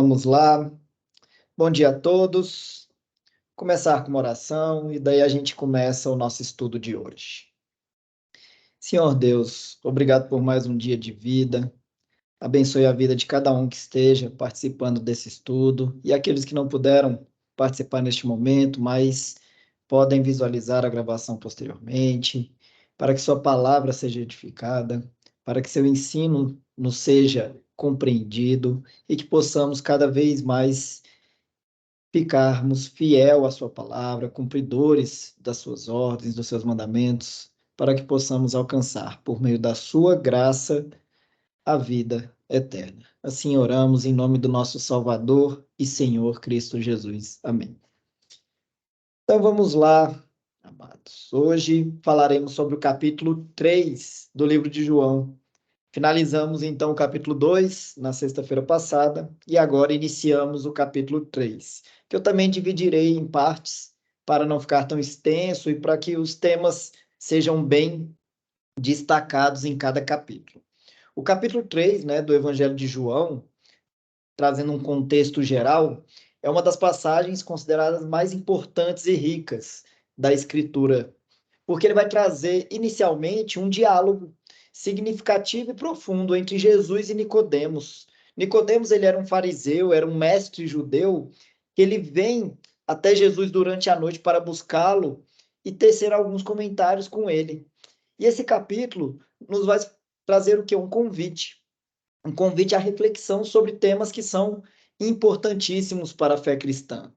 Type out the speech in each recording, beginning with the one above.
Vamos lá. Bom dia a todos. Começar com uma oração e daí a gente começa o nosso estudo de hoje. Senhor Deus, obrigado por mais um dia de vida. Abençoe a vida de cada um que esteja participando desse estudo e aqueles que não puderam participar neste momento, mas podem visualizar a gravação posteriormente, para que sua palavra seja edificada, para que seu ensino nos seja compreendido e que possamos cada vez mais ficarmos fiel à sua palavra, cumpridores das suas ordens, dos seus mandamentos, para que possamos alcançar, por meio da sua graça, a vida eterna. Assim oramos em nome do nosso Salvador e Senhor Cristo Jesus. Amém. Então vamos lá, amados. Hoje falaremos sobre o capítulo 3 do livro de João. Finalizamos então o capítulo 2 na sexta-feira passada e agora iniciamos o capítulo 3, que eu também dividirei em partes para não ficar tão extenso e para que os temas sejam bem destacados em cada capítulo. O capítulo 3, né, do Evangelho de João, trazendo um contexto geral, é uma das passagens consideradas mais importantes e ricas da Escritura, porque ele vai trazer inicialmente um diálogo significativo e profundo entre Jesus e Nicodemos. Nicodemos, ele era um fariseu, era um mestre judeu, que ele vem até Jesus durante a noite para buscá-lo e tecer alguns comentários com ele. E esse capítulo nos vai trazer o quê? Um convite à reflexão sobre temas que são importantíssimos para a fé cristã.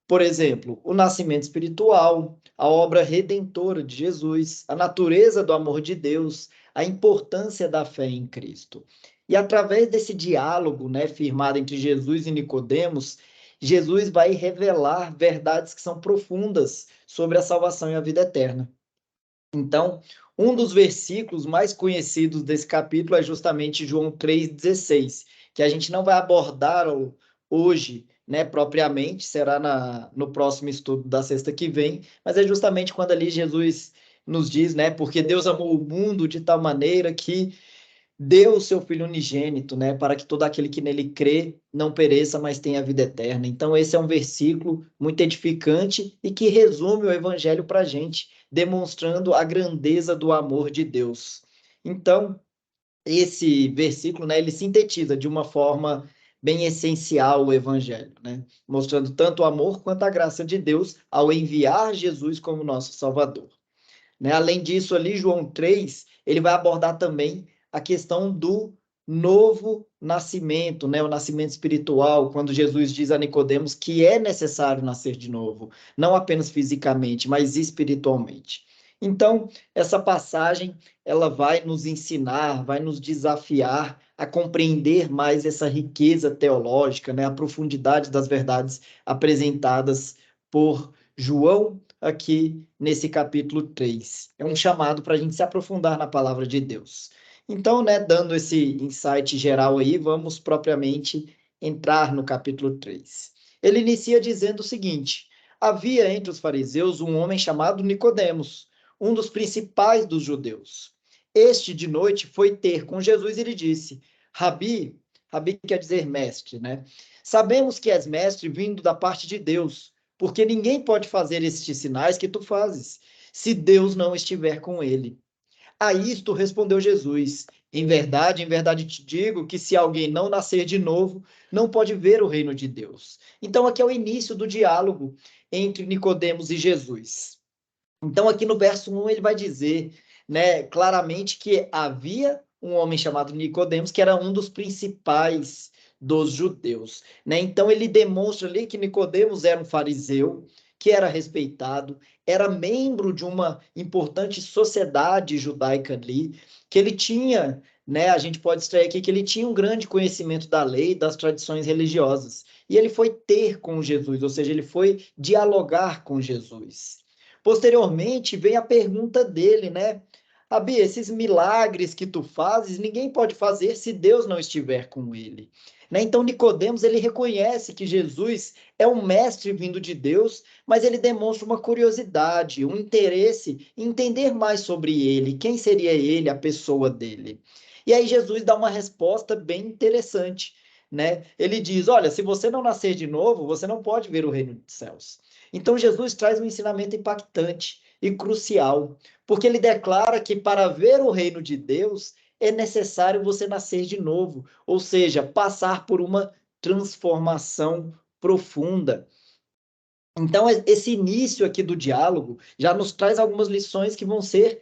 Por exemplo, o nascimento espiritual, a obra redentora de Jesus, a natureza do amor de Deus, a importância da fé em Cristo. E através desse diálogo, né, firmado entre Jesus e Nicodemos, Jesus vai revelar verdades que são profundas sobre a salvação e a vida eterna. Então, um dos versículos mais conhecidos desse capítulo é justamente João 3,16, que a gente não vai abordar hoje, né, propriamente, será no próximo estudo da sexta que vem, mas é justamente quando ali Jesus nos diz, né, porque Deus amou o mundo de tal maneira que deu o seu Filho unigênito, né, para que todo aquele que nele crê não pereça, mas tenha vida eterna. Então, esse é um versículo muito edificante e que resume o Evangelho para a gente, demonstrando a grandeza do amor de Deus. Então, esse versículo, né, ele sintetiza de uma forma bem essencial o Evangelho, né, mostrando tanto o amor quanto a graça de Deus ao enviar Jesus como nosso Salvador. Né? Além disso, ali, João 3, ele vai abordar também a questão do novo nascimento, né? O nascimento espiritual, quando Jesus diz a Nicodemos que é necessário nascer de novo, não apenas fisicamente, mas espiritualmente. Então, essa passagem, ela vai nos ensinar, vai nos desafiar a compreender mais essa riqueza teológica, né? A profundidade das verdades apresentadas por João aqui nesse capítulo 3. É um chamado para a gente se aprofundar na palavra de Deus. Então, né, dando esse insight geral aí, vamos propriamente entrar no capítulo 3. Ele inicia dizendo o seguinte: havia entre os fariseus um homem chamado Nicodemos, um dos principais dos judeus. Este de noite foi ter com Jesus e lhe disse: Rabi, Rabi quer dizer mestre, né? Sabemos que és mestre vindo da parte de Deus, porque ninguém pode fazer estes sinais que tu fazes, se Deus não estiver com ele. A isto respondeu Jesus: em verdade te digo que se alguém não nascer de novo, não pode ver o reino de Deus. Então aqui é o início do diálogo entre Nicodemos e Jesus. Então aqui no verso 1 ele vai dizer, né, claramente que havia um homem chamado Nicodemos que era um dos principais dos judeus, né? Então ele demonstra ali que Nicodemos era um fariseu, que era respeitado, era membro de uma importante sociedade judaica ali, que ele tinha, né, a gente pode extrair aqui que ele tinha um grande conhecimento da lei e das tradições religiosas. E ele foi ter com Jesus, ou seja, ele foi dialogar com Jesus. Posteriormente, vem a pergunta dele, né? Abi, esses milagres que tu fazes, ninguém pode fazer se Deus não estiver com ele. Né? Então, Nicodemos, ele reconhece que Jesus é um mestre vindo de Deus, mas ele demonstra uma curiosidade, um interesse em entender mais sobre ele, quem seria ele, a pessoa dele. E aí Jesus dá uma resposta bem interessante. né? Ele diz, olha, se você não nascer de novo, você não pode ver o reino dos céus. Então Jesus traz um ensinamento impactante e crucial, porque ele declara que para ver o reino de Deus é necessário você nascer de novo, ou seja, passar por uma transformação profunda. Então, esse início aqui do diálogo já nos traz algumas lições que vão ser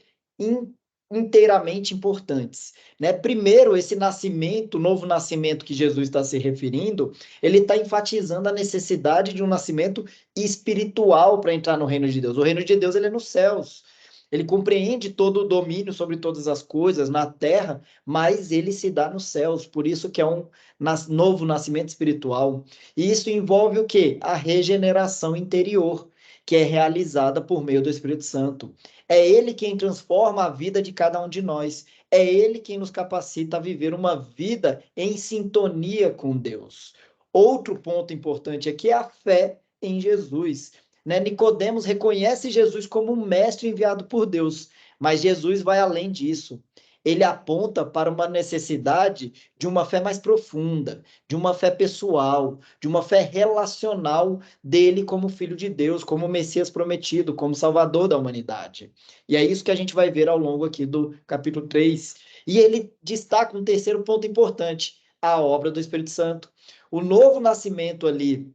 inteiramente importantes, né? Primeiro, esse nascimento, novo nascimento que Jesus está se referindo, ele está enfatizando a necessidade de um nascimento espiritual para entrar no reino de Deus. O reino de Deus, ele é nos céus. Ele compreende todo o domínio sobre todas as coisas na terra, mas ele se dá nos céus. Por isso que é um novo nascimento espiritual. E isso envolve o quê? A regeneração interior, que é realizada por meio do Espírito Santo. É ele quem transforma a vida de cada um de nós. É ele quem nos capacita a viver uma vida em sintonia com Deus. Outro ponto importante aqui é a fé em Jesus. Né? Nicodemos reconhece Jesus como um mestre enviado por Deus, mas Jesus vai além disso. Ele aponta para uma necessidade de uma fé mais profunda, de uma fé pessoal, de uma fé relacional dele como filho de Deus, como Messias prometido, como Salvador da humanidade. E é isso que a gente vai ver ao longo aqui do capítulo 3. E ele destaca um terceiro ponto importante, a obra do Espírito Santo. O novo nascimento ali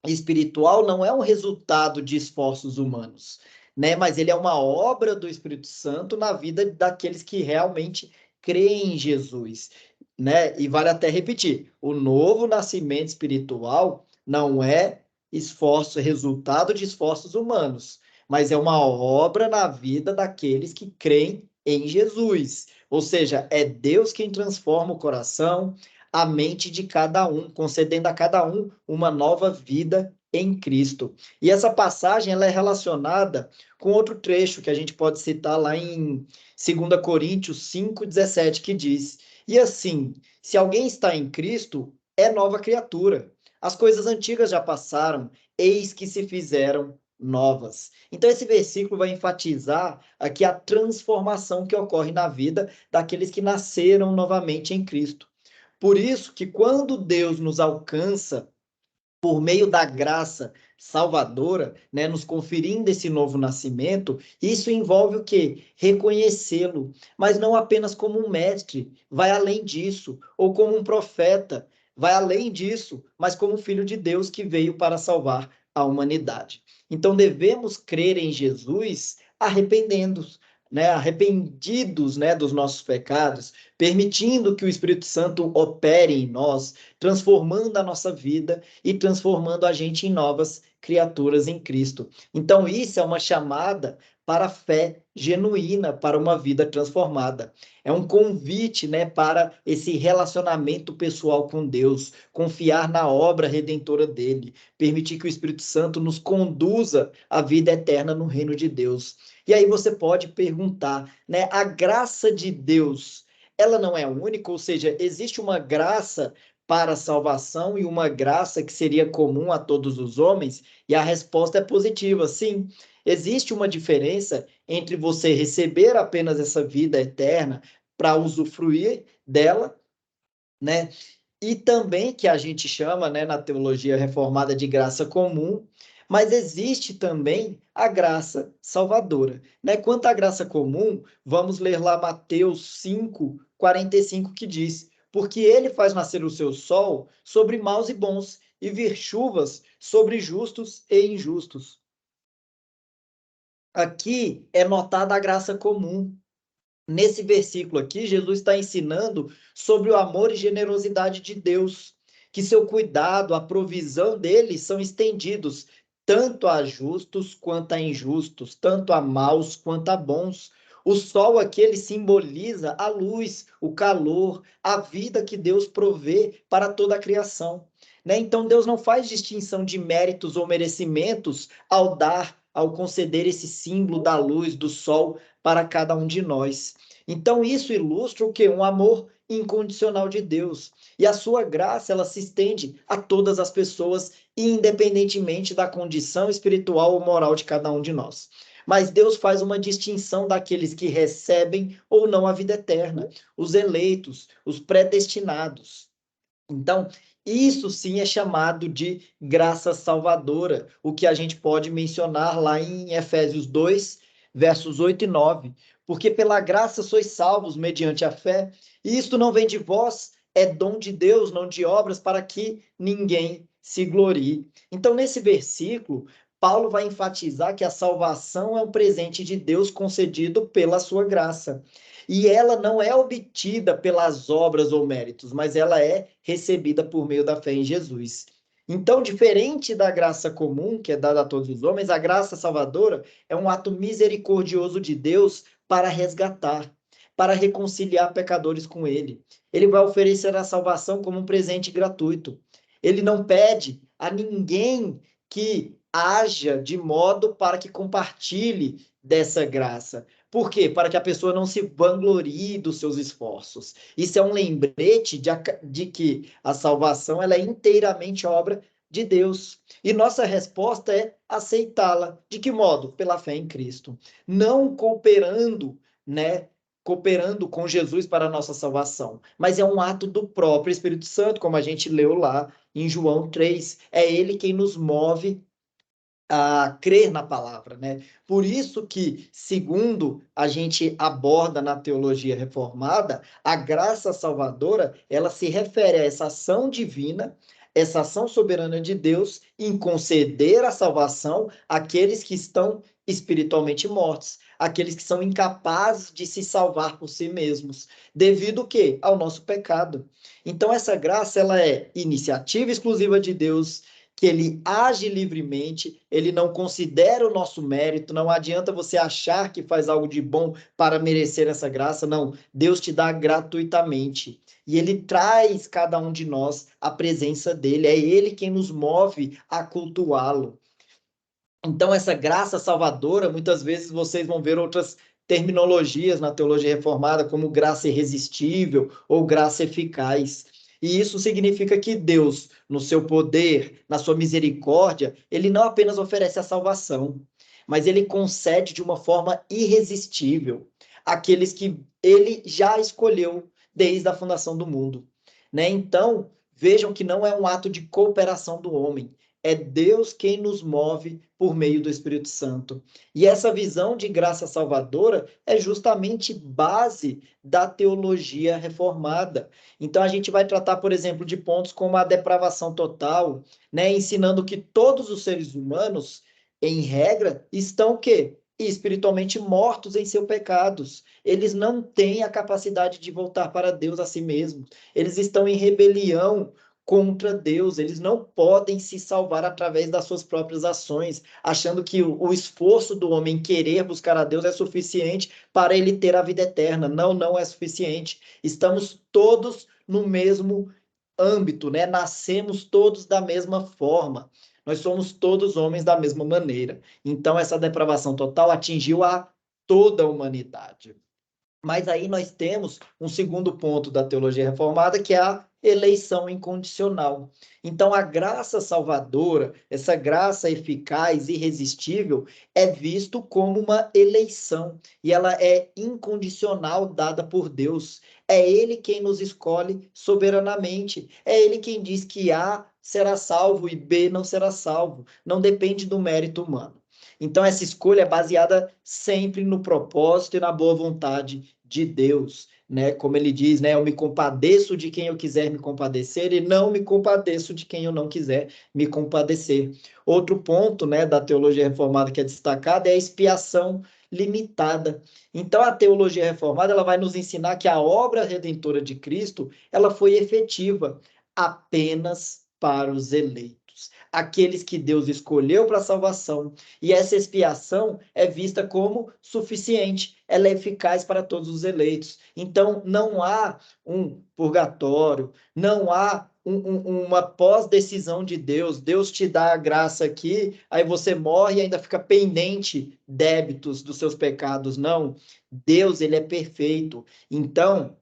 espiritual não é um resultado de esforços humanos, né? Mas ele é uma obra do Espírito Santo na vida daqueles que realmente creem em Jesus, né? E vale até repetir, o novo nascimento espiritual não é esforço, resultado de esforços humanos, mas é uma obra na vida daqueles que creem em Jesus. Ou seja, é Deus quem transforma o coração, a mente de cada um, concedendo a cada um uma nova vida em Cristo. E essa passagem ela é relacionada com outro trecho que a gente pode citar lá em 2 Coríntios 5:17, que diz: E assim, se alguém está em Cristo, é nova criatura. As coisas antigas já passaram, eis que se fizeram novas. Então, esse versículo vai enfatizar aqui a transformação que ocorre na vida daqueles que nasceram novamente em Cristo. Por isso que quando Deus nos alcança por meio da graça salvadora, né, nos conferindo esse novo nascimento, isso envolve o quê? Reconhecê-lo, mas não apenas como um mestre, vai além disso, ou como um profeta, vai além disso, mas como filho de Deus que veio para salvar a humanidade. Então devemos crer em Jesus arrependendo-nos, né, arrependidos, né, dos nossos pecados, permitindo que o Espírito Santo opere em nós, transformando a nossa vida e transformando a gente em novas criaturas em Cristo. Então, isso é uma chamada para a fé genuína, para uma vida transformada. É um convite, né, para esse relacionamento pessoal com Deus, confiar na obra redentora dele, permitir que o Espírito Santo nos conduza à vida eterna no reino de Deus. E aí você pode perguntar, né, a graça de Deus, ela não é única, ou seja, existe uma graça para a salvação e uma graça que seria comum a todos os homens? E a resposta é positiva, sim. Existe uma diferença entre você receber apenas essa vida eterna para usufruir dela, né? E também que a gente chama, né, na teologia reformada de graça comum, mas existe também a graça salvadora, né? Quanto à graça comum, vamos ler lá Mateus 5:45 que diz: Porque ele faz nascer o seu sol sobre maus e bons, e vir chuvas sobre justos e injustos. Aqui é notada a graça comum. Nesse versículo aqui, Jesus está ensinando sobre o amor e generosidade de Deus, que seu cuidado, a provisão dele são estendidos tanto a justos quanto a injustos, tanto a maus quanto a bons. O sol aqui ele simboliza a luz, o calor, a vida que Deus provê para toda a criação, né? Então Deus não faz distinção de méritos ou merecimentos ao dar, ao conceder esse símbolo da luz, do sol para cada um de nós. Então, isso ilustra o quê? Um amor incondicional de Deus. E a sua graça, ela se estende a todas as pessoas, independentemente da condição espiritual ou moral de cada um de nós. Mas Deus faz uma distinção daqueles que recebem ou não a vida eterna, os eleitos, os predestinados. Então, isso sim é chamado de graça salvadora, o que a gente pode mencionar lá em Efésios 2, versos 8 e 9. Porque pela graça sois salvos mediante a fé, e isto não vem de vós, é dom de Deus, não de obras, para que ninguém se glorie. Então, nesse versículo, Paulo vai enfatizar que a salvação é um presente de Deus concedido pela sua graça. E ela não é obtida pelas obras ou méritos, mas ela é recebida por meio da fé em Jesus. Então, diferente da graça comum, que é dada a todos os homens, a graça salvadora é um ato misericordioso de Deus para resgatar, para reconciliar pecadores com Ele. Ele vai oferecer a salvação como um presente gratuito. Ele não pede a ninguém que haja de modo para que compartilhe dessa graça. Por quê? Para que a pessoa não se vanglorie dos seus esforços. Isso é um lembrete de que a salvação ela é inteiramente obra de Deus. E nossa resposta é aceitá-la. De que modo? Pela fé em Cristo. Não cooperando, né? Cooperando com Jesus para a nossa salvação, mas é um ato do próprio Espírito Santo, como a gente leu lá em João 3. É ele quem nos move a crer na palavra, né? Por isso que, segundo a gente aborda na teologia reformada, a graça salvadora, ela se refere a essa ação divina, essa ação soberana de Deus em conceder a salvação àqueles que estão espiritualmente mortos, aqueles que são incapazes de se salvar por si mesmos, devido o quê? Ao nosso pecado. Então essa graça, ela é iniciativa exclusiva de Deus, que ele age livremente, ele não considera o nosso mérito, não adianta você achar que faz algo de bom para merecer essa graça, não. Deus te dá gratuitamente. E ele traz cada um de nós à presença dele, é ele quem nos move a cultuá-lo. Então, essa graça salvadora, muitas vezes vocês vão ver outras terminologias na teologia reformada, como graça irresistível ou graça eficaz. E isso significa que Deus, no seu poder, na sua misericórdia, ele não apenas oferece a salvação, mas ele concede de uma forma irresistível àqueles que ele já escolheu desde a fundação do mundo, né? Então, vejam que não é um ato de cooperação do homem, é Deus quem nos move por meio do Espírito Santo. E essa visão de graça salvadora é justamente base da teologia reformada. Então a gente vai tratar, por exemplo, de pontos como a depravação total, né, ensinando que todos os seres humanos, em regra, estão o quê? Espiritualmente mortos em seus pecados. Eles não têm a capacidade de voltar para Deus a si mesmos. Eles estão em rebelião contra Deus, eles não podem se salvar através das suas próprias ações, achando que o esforço do homem querer buscar a Deus é suficiente para ele ter a vida eterna. Não, não é suficiente. Estamos todos no mesmo âmbito, né? Nascemos todos da mesma forma. Nós somos todos homens da mesma maneira. Então, essa depravação total atingiu a toda a humanidade. Mas aí nós temos um segundo ponto da teologia reformada, que é a eleição incondicional. Então, a graça salvadora, essa graça eficaz, irresistível, é visto como uma eleição, e ela é incondicional, dada por Deus. É Ele quem nos escolhe soberanamente. É Ele quem diz que A será salvo e B não será salvo. Não depende do mérito humano. Então, essa escolha é baseada sempre no propósito e na boa vontade de Deus, né? Como ele diz, né? Eu me compadeço de quem eu quiser me compadecer e não me compadeço de quem eu não quiser me compadecer. Outro ponto, né, da teologia reformada que é destacado é a expiação limitada. Então, a teologia reformada ela vai nos ensinar que a obra redentora de Cristo ela foi efetiva apenas para os eleitos, aqueles que Deus escolheu para a salvação, e essa expiação é vista como suficiente, ela é eficaz para todos os eleitos. Então, não há um purgatório, não há uma pós-decisão de Deus. Deus te dá a graça aqui, aí você morre e ainda fica pendente débitos dos seus pecados. Não, Deus, ele é perfeito. Então,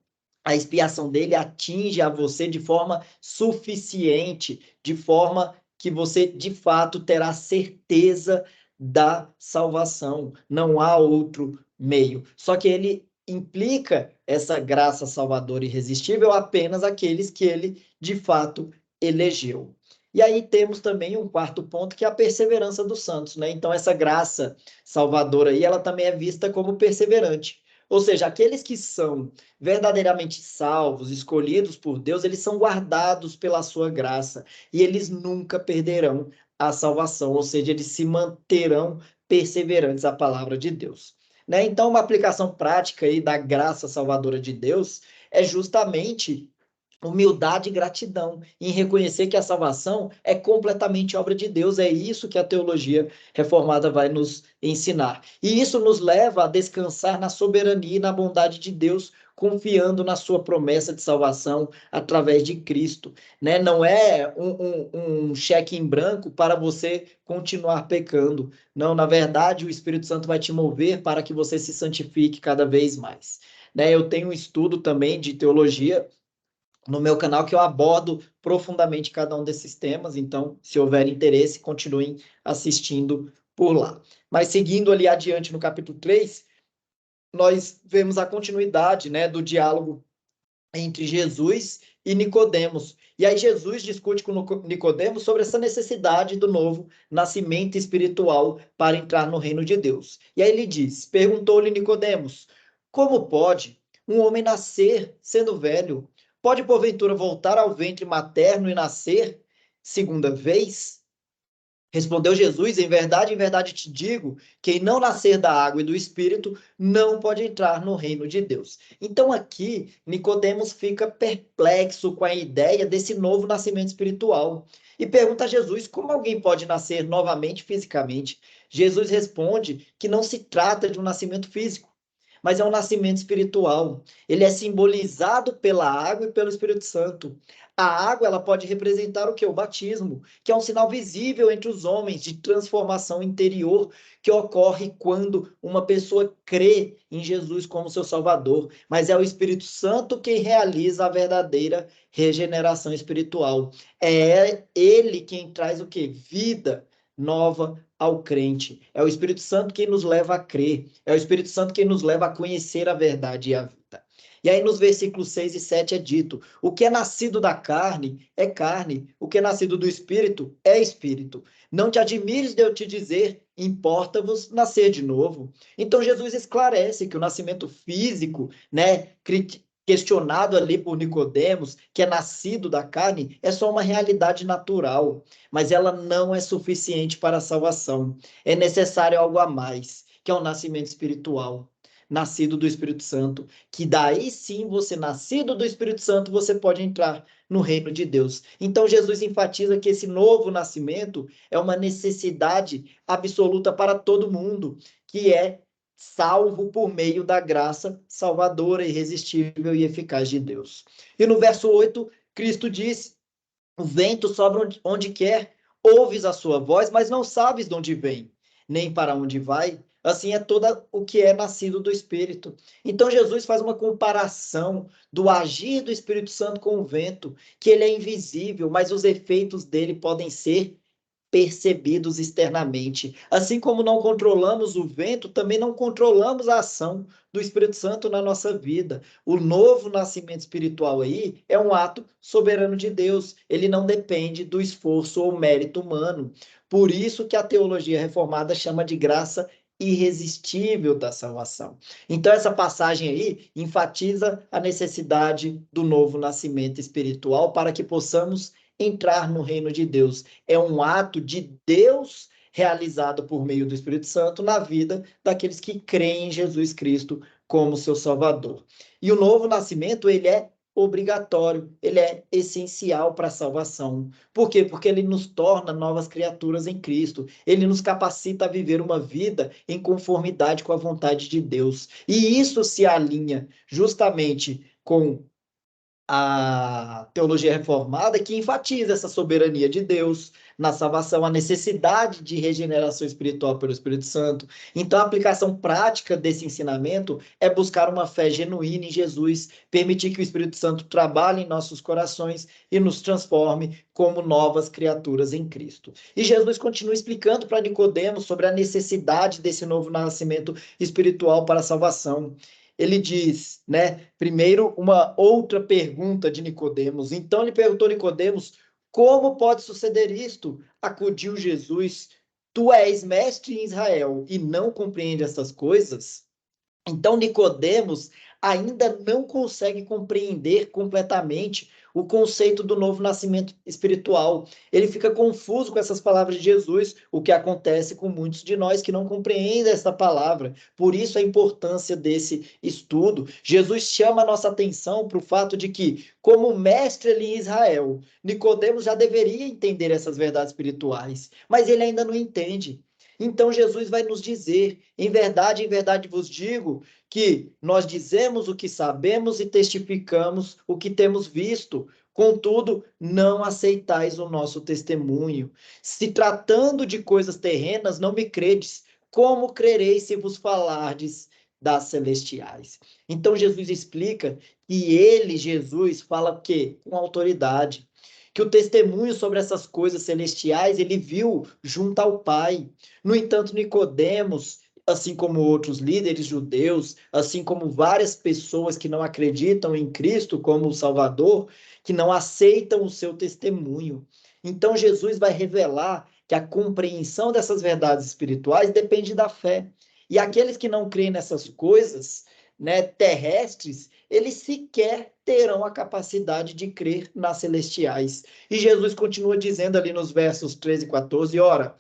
a expiação dele atinge a você de forma suficiente, de forma que você de fato terá certeza da salvação. Não há outro meio. Só que ele implica essa graça salvadora irresistível apenas aqueles que ele, de fato, elegeu. E aí temos também um quarto ponto, que é a perseverança dos santos, né? Então, essa graça salvadora aí, ela também é vista como perseverante. Ou seja, aqueles que são verdadeiramente salvos, escolhidos por Deus, eles são guardados pela sua graça e eles nunca perderão a salvação, ou seja, eles se manterão perseverantes à palavra de Deus. Né? Então, uma aplicação prática aí da graça salvadora de Deus é justamente humildade e gratidão em reconhecer que a salvação é completamente obra de Deus. É isso que a teologia reformada vai nos ensinar. E isso nos leva a descansar na soberania e na bondade de Deus, confiando na sua promessa de salvação através de Cristo. Né? Não é um cheque em branco para você continuar pecando. Não, na verdade, o Espírito Santo vai te mover para que você se santifique cada vez mais. Né? Eu tenho um estudo também de teologia no meu canal que eu abordo profundamente cada um desses temas, então, se houver interesse, continuem assistindo por lá. Mas seguindo ali adiante no capítulo 3, nós vemos a continuidade, né, do diálogo entre Jesus e Nicodemos. E aí Jesus discute com Nicodemos sobre essa necessidade do novo nascimento espiritual para entrar no reino de Deus. E aí ele diz: perguntou-lhe Nicodemos: como pode um homem nascer sendo velho? Pode porventura voltar ao ventre materno e nascer segunda vez? Respondeu Jesus: em verdade te digo, quem não nascer da água e do Espírito não pode entrar no reino de Deus. Então aqui, Nicodemos fica perplexo com a ideia desse novo nascimento espiritual e pergunta a Jesus como alguém pode nascer novamente fisicamente. Jesus responde que não se trata de um nascimento físico, mas é um nascimento espiritual. Ele é simbolizado pela água e pelo Espírito Santo. A água, ela pode representar o quê? O batismo, que é um sinal visível entre os homens de transformação interior que ocorre quando uma pessoa crê em Jesus como seu Salvador. Mas é o Espírito Santo quem realiza a verdadeira regeneração espiritual. É ele quem traz o quê? Vida nova ao crente. É o Espírito Santo quem nos leva a crer. É o Espírito Santo quem nos leva a conhecer a verdade e a vida. E aí nos versículos 6 e 7 é dito: o que é nascido da carne é carne, o que é nascido do espírito é espírito. Não te admires de eu te dizer, importa-vos nascer de novo. Então Jesus esclarece que o nascimento físico, né, questionado ali por Nicodemos, que é nascido da carne, é só uma realidade natural, mas ela não é suficiente para a salvação. É necessário algo a mais, que é o nascimento espiritual, nascido do Espírito Santo, que daí sim você, nascido do Espírito Santo, você pode entrar no reino de Deus. Então Jesus enfatiza que esse novo nascimento é uma necessidade absoluta para todo mundo, que é salvo por meio da graça salvadora, irresistível e eficaz de Deus. E no verso 8, Cristo diz: o vento sopra onde quer, ouves a sua voz, mas não sabes de onde vem, nem para onde vai. Assim é todo o que é nascido do Espírito. Então Jesus faz uma comparação do agir do Espírito Santo com o vento, que ele é invisível, mas os efeitos dele podem ser percebidos externamente. Assim como não controlamos o vento, também não controlamos a ação do Espírito Santo na nossa vida. O novo nascimento espiritual aí é um ato soberano de Deus. Ele não depende do esforço ou mérito humano. Por isso que a teologia reformada chama de graça irresistível da salvação. Então essa passagem aí enfatiza a necessidade do novo nascimento espiritual para que possamos entrar no reino de Deus. É um ato de Deus realizado por meio do Espírito Santo na vida daqueles que creem em Jesus Cristo como seu Salvador. E o novo nascimento, ele é obrigatório, ele é essencial para a salvação. Por quê? Porque ele nos torna novas criaturas em Cristo. Ele nos capacita a viver uma vida em conformidade com a vontade de Deus. E isso se alinha justamente com a teologia reformada, que enfatiza essa soberania de Deus na salvação, a necessidade de regeneração espiritual pelo Espírito Santo. Então, a aplicação prática desse ensinamento é buscar uma fé genuína em Jesus, permitir que o Espírito Santo trabalhe em nossos corações e nos transforme como novas criaturas em Cristo. E Jesus continua explicando para Nicodemos sobre a necessidade desse novo nascimento espiritual para a salvação. ele diz, né? Primeiro, uma outra pergunta de Nicodemos. Então ele perguntou a Nicodemos: como pode suceder isto? Acudiu Jesus: tu és mestre em Israel e não compreende essas coisas? Então, Nicodemos ainda não consegue compreender completamente o conceito do novo nascimento espiritual. Ele fica confuso com essas palavras de Jesus, o que acontece com muitos de nós que não compreendem essa palavra. Por isso a importância desse estudo. Jesus chama a nossa atenção para o fato de que, como mestre ali em Israel, Nicodemos já deveria entender essas verdades espirituais, mas ele ainda não entende. Então Jesus vai nos dizer: em verdade vos digo, que nós dizemos o que sabemos e testificamos o que temos visto. Contudo, não aceitais o nosso testemunho. Se tratando de coisas terrenas, não me credes. Como crereis se vos falardes das celestiais? Então Jesus explica que ele, Jesus, fala o quê? Com autoridade. Que o testemunho sobre essas coisas celestiais ele viu junto ao Pai. No entanto, Nicodemos, assim como outros líderes judeus, assim como várias pessoas que não acreditam em Cristo como o Salvador, que não aceitam o seu testemunho. Então, Jesus vai revelar que a compreensão dessas verdades espirituais depende da fé. E aqueles que não creem nessas coisas, né, terrestres, eles sequer terão a capacidade de crer nas celestiais. E Jesus continua dizendo ali nos versos 13 e 14, ora,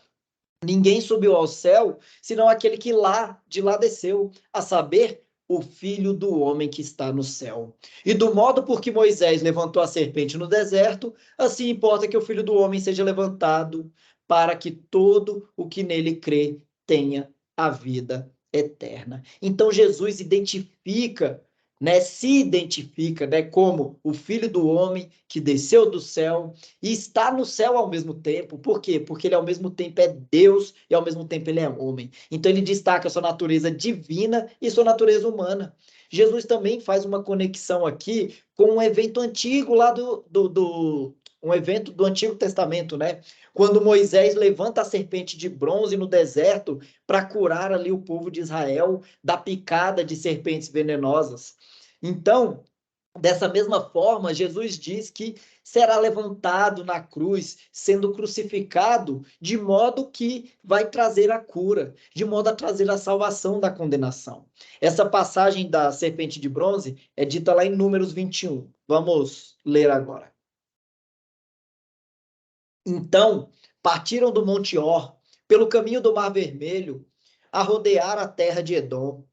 ninguém subiu ao céu, senão aquele que de lá desceu, a saber, o Filho do homem que está no céu. E do modo por que Moisés levantou a serpente no deserto, assim importa que o Filho do homem seja levantado, para que todo o que nele crê tenha a vida eterna. Então Jesus identifica, né, se identifica, né, como o Filho do homem que desceu do céu e está no céu ao mesmo tempo. Por quê? Porque ele ao mesmo tempo é Deus e ao mesmo tempo ele é homem. Então ele destaca sua natureza divina e sua natureza humana. Jesus também faz uma conexão aqui com um evento antigo lá um evento do Antigo Testamento, né? Quando Moisés levanta a serpente de bronze no deserto para curar ali o povo de Israel da picada de serpentes venenosas. Então, dessa mesma forma, Jesus diz que será levantado na cruz, sendo crucificado, de modo que vai trazer a cura, de modo a trazer a salvação da condenação. Essa passagem da serpente de bronze é dita lá em Números 21. Vamos ler agora. Então, partiram do Monte Or, pelo caminho do Mar Vermelho, a rodear a terra de Edom.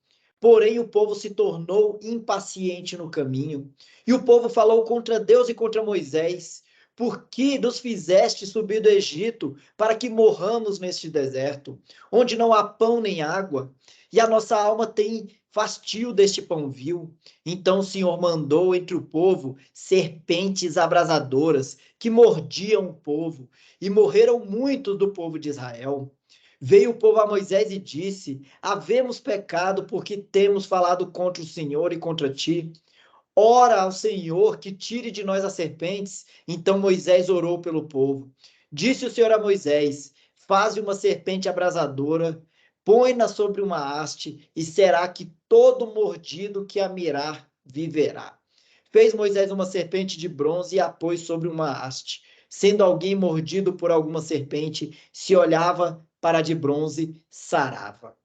Porém, o povo se tornou impaciente no caminho. E o povo falou contra Deus e contra Moisés: por que nos fizeste subir do Egito para que morramos neste deserto, onde não há pão nem água? E a nossa alma tem fastio deste pão vil. Então o Senhor mandou entre o povo serpentes abrasadoras que mordiam o povo, e morreram muitos do povo de Israel. Veio o povo a Moisés e disse: havemos pecado porque temos falado contra o Senhor e contra ti. Ora ao Senhor que tire de nós as serpentes. Então Moisés orou pelo povo. Disse o Senhor a Moisés: faze uma serpente abrasadora, põe-na sobre uma haste, e será que todo mordido que a mirar viverá. Fez Moisés uma serpente de bronze e a pôs sobre uma haste. Sendo alguém mordido por alguma serpente, se olhava para a de bronze, sarava.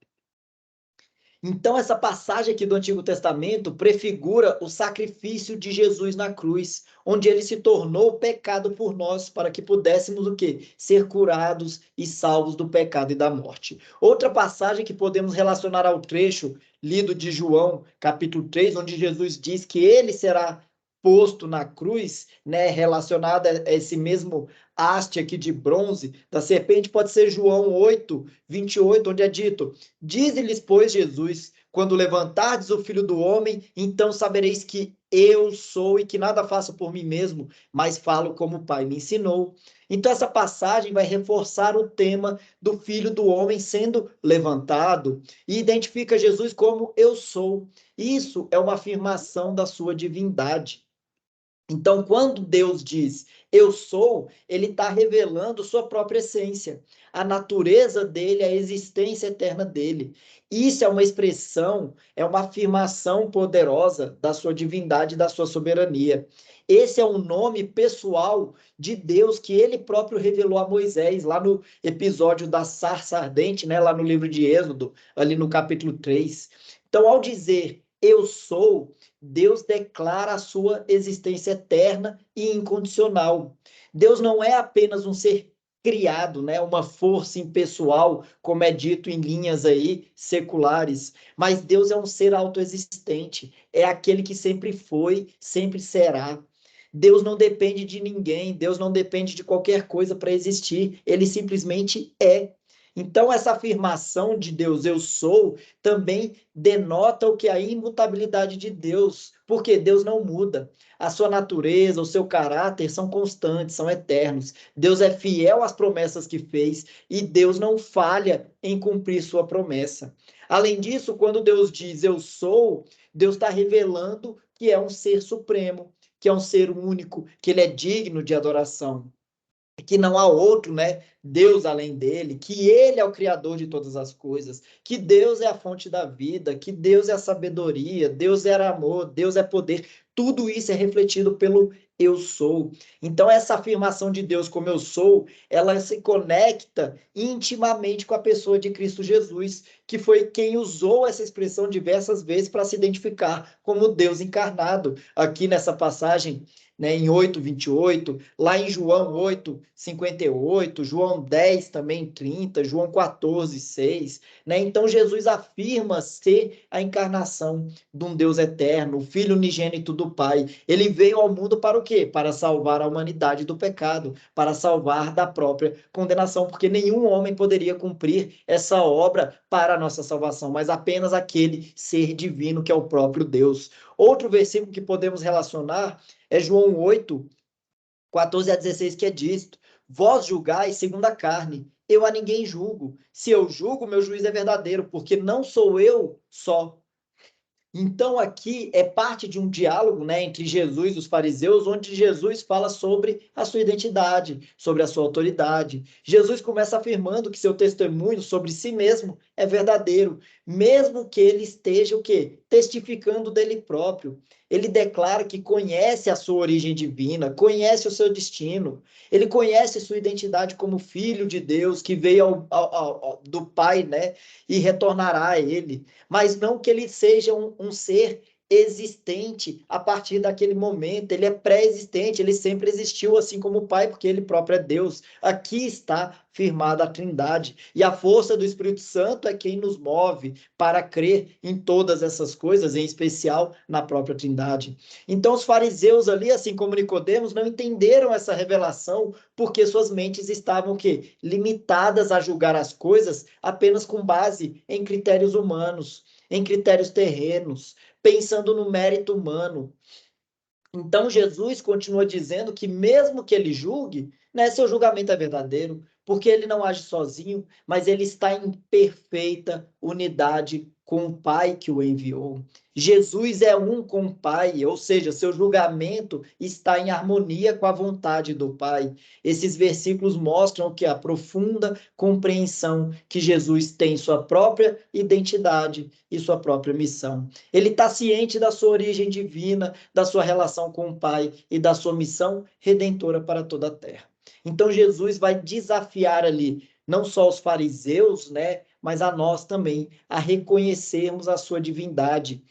Então, essa passagem aqui do Antigo Testamento prefigura o sacrifício de Jesus na cruz, onde ele se tornou pecado por nós, para que pudéssemos o quê? Ser curados e salvos do pecado e da morte. Outra passagem que podemos relacionar ao trecho lido de João, capítulo 3, onde Jesus diz que ele será posto na cruz, né, relacionada a esse mesmo haste aqui de bronze da serpente, pode ser João 8, 28, onde é dito: dize-lhes, pois, Jesus, quando levantardes o Filho do Homem, então sabereis que eu sou e que nada faço por mim mesmo, mas falo como o Pai me ensinou. Então essa passagem vai reforçar o tema do Filho do Homem sendo levantado e identifica Jesus como eu sou. Isso é uma afirmação da sua divindade. Então, quando Deus diz eu sou, ele está revelando sua própria essência, a natureza dele, a existência eterna dele. Isso é uma expressão, é uma afirmação poderosa da sua divindade e da sua soberania. Esse é um nome pessoal de Deus que ele próprio revelou a Moisés, lá no episódio da sarça ardente, né, lá no livro de Êxodo, ali no capítulo 3. Então, ao dizer eu sou, Deus declara a sua existência eterna e incondicional. Deus não é apenas um ser criado, né, uma força impessoal, como é dito em linhas aí seculares, mas Deus é um ser autoexistente, é aquele que sempre foi, sempre será. Deus não depende de ninguém, Deus não depende de qualquer coisa para existir, ele simplesmente é. Então, essa afirmação de Deus, eu sou, também denota o que é a imutabilidade de Deus, porque Deus não muda. A sua natureza, o seu caráter são constantes, são eternos. Deus é fiel às promessas que fez e Deus não falha em cumprir sua promessa. Além disso, quando Deus diz eu sou, Deus está revelando que é um ser supremo, que é um ser único, que ele é digno de adoração, que não há outro, né, Deus além dele, que ele é o criador de todas as coisas, que Deus é a fonte da vida, que Deus é a sabedoria, Deus é amor, Deus é poder. Tudo isso é refletido pelo eu sou. Então essa afirmação de Deus como eu sou, ela se conecta intimamente com a pessoa de Cristo Jesus, que foi quem usou essa expressão diversas vezes para se identificar como Deus encarnado. Aqui nessa passagem, né, em 8:28, lá em João 8:58, João 10 também 30, João 14:6, né? Então Jesus afirma ser a encarnação de um Deus eterno, o Filho unigênito do Pai. Ele veio ao mundo para o quê? Para salvar a humanidade do pecado, para salvar da própria condenação, porque nenhum homem poderia cumprir essa obra para a nossa salvação, mas apenas aquele ser divino que é o próprio Deus. Outro versículo que podemos relacionar é João 8:14-16, que é disto: vós julgais segundo a carne, eu a ninguém julgo. Se eu julgo, meu juízo é verdadeiro, porque não sou eu só. Então, aqui é parte de um diálogo, né, entre Jesus e os fariseus, onde Jesus fala sobre a sua identidade, sobre a sua autoridade. Jesus começa afirmando que seu testemunho sobre si mesmo é verdadeiro, mesmo que ele esteja o quê? Testificando dele próprio. Ele declara que conhece a sua origem divina, conhece o seu destino, ele conhece sua identidade como filho de Deus, que veio do Pai, né, e retornará a ele, mas não que ele seja um ser existente a partir daquele momento, ele é pré-existente, ele sempre existiu assim como o Pai, porque ele próprio é Deus. Aqui está firmada a Trindade, e a força do Espírito Santo é quem nos move para crer em todas essas coisas, em especial na própria Trindade. Então os fariseus ali, assim como Nicodemos, não entenderam essa revelação, porque suas mentes estavam o quê? Limitadas a julgar as coisas apenas com base em critérios humanos, em critérios terrenos, pensando no mérito humano. Então Jesus continua dizendo que mesmo que ele julgue, né, seu julgamento é verdadeiro, porque ele não age sozinho, mas ele está em perfeita unidade com o Pai que o enviou. Jesus é um com o Pai, ou seja, seu julgamento está em harmonia com a vontade do Pai. Esses versículos mostram que a profunda compreensão que Jesus tem sua própria identidade e sua própria missão. Ele está ciente da sua origem divina, da sua relação com o Pai e da sua missão redentora para toda a terra. Então Jesus vai desafiar ali não só os fariseus, né, mas a nós também a reconhecermos a sua divindade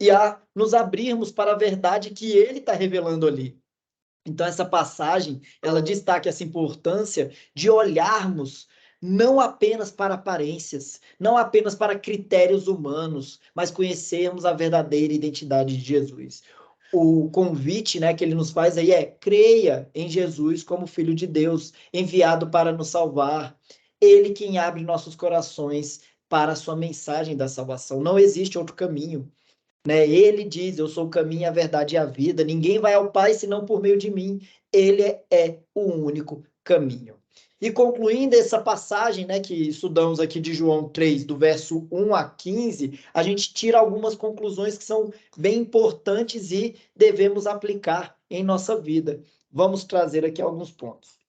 e a nos abrirmos para a verdade que ele está revelando ali. Então, essa passagem, ela destaca essa importância de olharmos não apenas para aparências, não apenas para critérios humanos, mas conhecermos a verdadeira identidade de Jesus. O convite, né, que ele nos faz aí é: creia em Jesus como Filho de Deus, enviado para nos salvar. Ele quem abre nossos corações para a sua mensagem da salvação. Não existe outro caminho, né? Ele diz: eu sou o caminho, a verdade e a vida. Ninguém vai ao Pai senão por meio de mim. Ele é o único caminho. E concluindo essa passagem, né, que estudamos aqui de João 3, do verso 1 a 15, a gente tira algumas conclusões que são bem importantes e devemos aplicar em nossa vida. Vamos trazer aqui alguns pontos.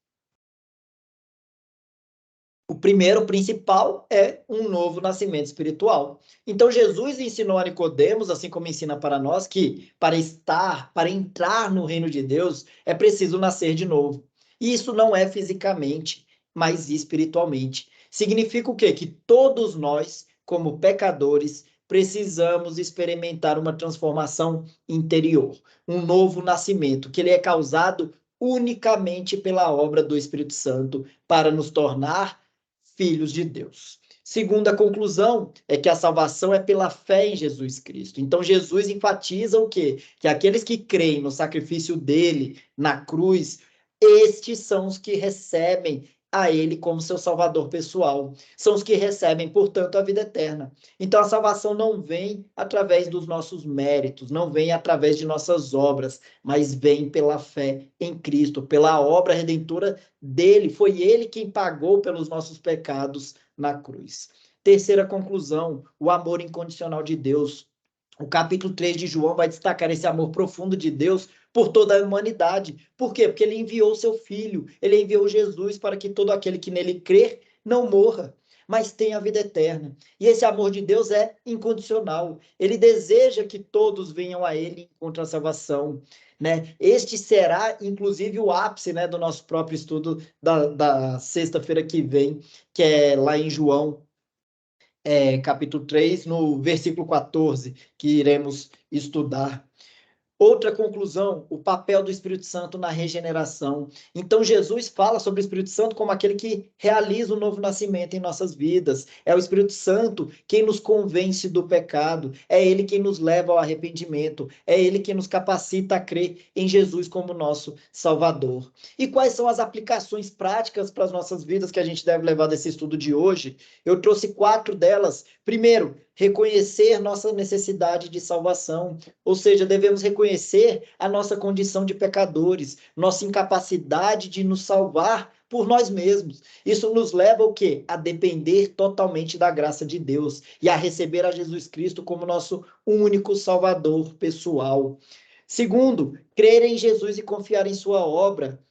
O primeiro, o principal, é um novo nascimento espiritual. Então, Jesus ensinou a Nicodemos, assim como ensina para nós, que para entrar no reino de Deus, é preciso nascer de novo. E isso não é fisicamente, mas espiritualmente. Significa o quê? Que todos nós, como pecadores, precisamos experimentar uma transformação interior, um novo nascimento, que ele é causado unicamente pela obra do Espírito Santo para nos tornar filhos de Deus. Segunda conclusão é que a salvação é pela fé em Jesus Cristo. Então, Jesus enfatiza o quê? Que aqueles que creem no sacrifício dele na cruz, estes são os que recebem a ele como seu salvador pessoal. São os que recebem, portanto, a vida eterna. Então, a salvação não vem através dos nossos méritos, não vem através de nossas obras, mas vem pela fé em Cristo, pela obra redentora dele. Foi ele quem pagou pelos nossos pecados na cruz. Terceira conclusão, o amor incondicional de Deus. O capítulo 3 de João vai destacar esse amor profundo de Deus por toda a humanidade. Por quê? Porque ele enviou o seu filho, ele enviou Jesus para que todo aquele que nele crer não morra, mas tenha a vida eterna. E esse amor de Deus é incondicional. Ele deseja que todos venham a ele e encontrem a salvação. Né? Este será, inclusive, o ápice, né, do nosso próprio estudo da sexta-feira que vem, que é lá em João, capítulo 3, no versículo 14, que iremos estudar. Outra conclusão, o papel do Espírito Santo na regeneração. Então, Jesus fala sobre o Espírito Santo como aquele que realiza o novo nascimento em nossas vidas. É o Espírito Santo quem nos convence do pecado. É ele quem nos leva ao arrependimento. É ele quem nos capacita a crer em Jesus como nosso Salvador. E quais são as aplicações práticas para as nossas vidas que a gente deve levar desse estudo de hoje? Eu trouxe 4 delas. Primeiro, reconhecer nossa necessidade de salvação. Ou seja, devemos reconhecer a nossa condição de pecadores, nossa incapacidade de nos salvar por nós mesmos. Isso nos leva o quê? A depender totalmente da graça de Deus e a receber a Jesus Cristo como nosso único Salvador pessoal. Segundo, crer em Jesus e confiar em sua obra.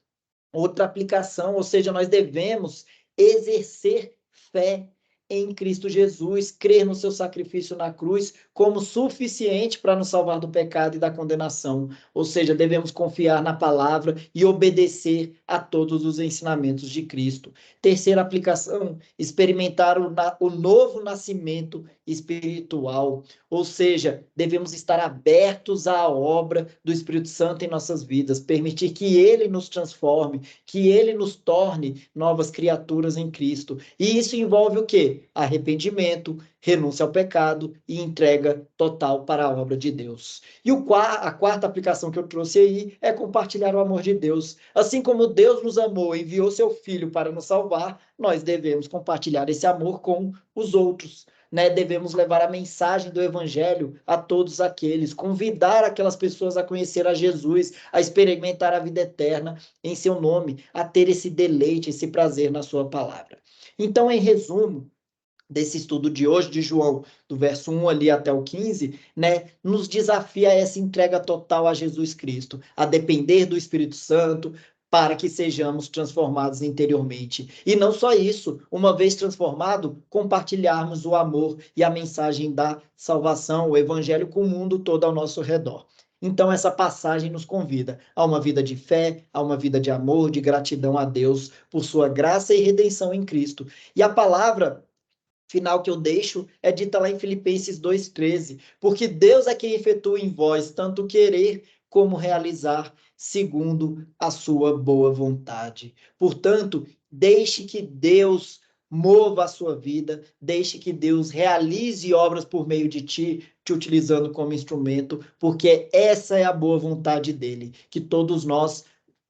Outra aplicação, ou seja, nós devemos exercer fé em Cristo Jesus, crer no seu sacrifício na cruz como suficiente para nos salvar do pecado e da condenação. Ou seja, devemos confiar na palavra e obedecer a todos os ensinamentos de Cristo. Terceira aplicação, experimentar o novo nascimento espiritual. Ou seja, devemos estar abertos à obra do Espírito Santo em nossas vidas, permitir que ele nos transforme, que ele nos torne novas criaturas em Cristo. E isso envolve o quê? Arrependimento, renúncia ao pecado e entrega total para a obra de Deus. E a quarta aplicação que eu trouxe aí é compartilhar o amor de Deus. Assim como Deus nos amou e enviou seu Filho para nos salvar, nós devemos compartilhar esse amor com os outros. Né? Devemos levar a mensagem do Evangelho a todos aqueles, convidar aquelas pessoas a conhecer a Jesus, a experimentar a vida eterna em seu nome, a ter esse deleite, esse prazer na sua palavra. Então, em resumo, desse estudo de hoje, de João, do verso 1 ali até o 15, né, nos desafia a essa entrega total a Jesus Cristo, a depender do Espírito Santo, para que sejamos transformados interiormente. E não só isso, uma vez transformado, compartilharmos o amor e a mensagem da salvação, o evangelho com o mundo todo ao nosso redor. Então, essa passagem nos convida a uma vida de fé, a uma vida de amor, de gratidão a Deus por sua graça e redenção em Cristo. E a palavra final que eu deixo é dita lá em Filipenses 2,13, porque Deus é quem efetua em vós tanto querer como realizar segundo a sua boa vontade. Portanto, deixe que Deus mova a sua vida, deixe que Deus realize obras por meio de ti, te utilizando como instrumento, porque essa é a boa vontade dele, que todos nós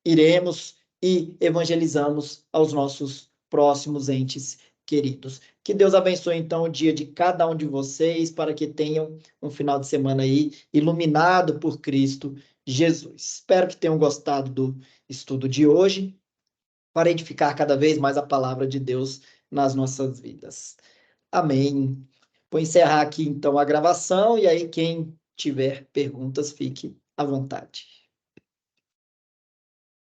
iremos e evangelizamos aos nossos próximos entes queridos. Que Deus abençoe, então, o dia de cada um de vocês, para que tenham um final de semana aí iluminado por Cristo Jesus. Espero que tenham gostado do estudo de hoje, para edificar cada vez mais a palavra de Deus nas nossas vidas. Amém. Vou encerrar aqui, então, a gravação, e aí quem tiver perguntas, fique à vontade.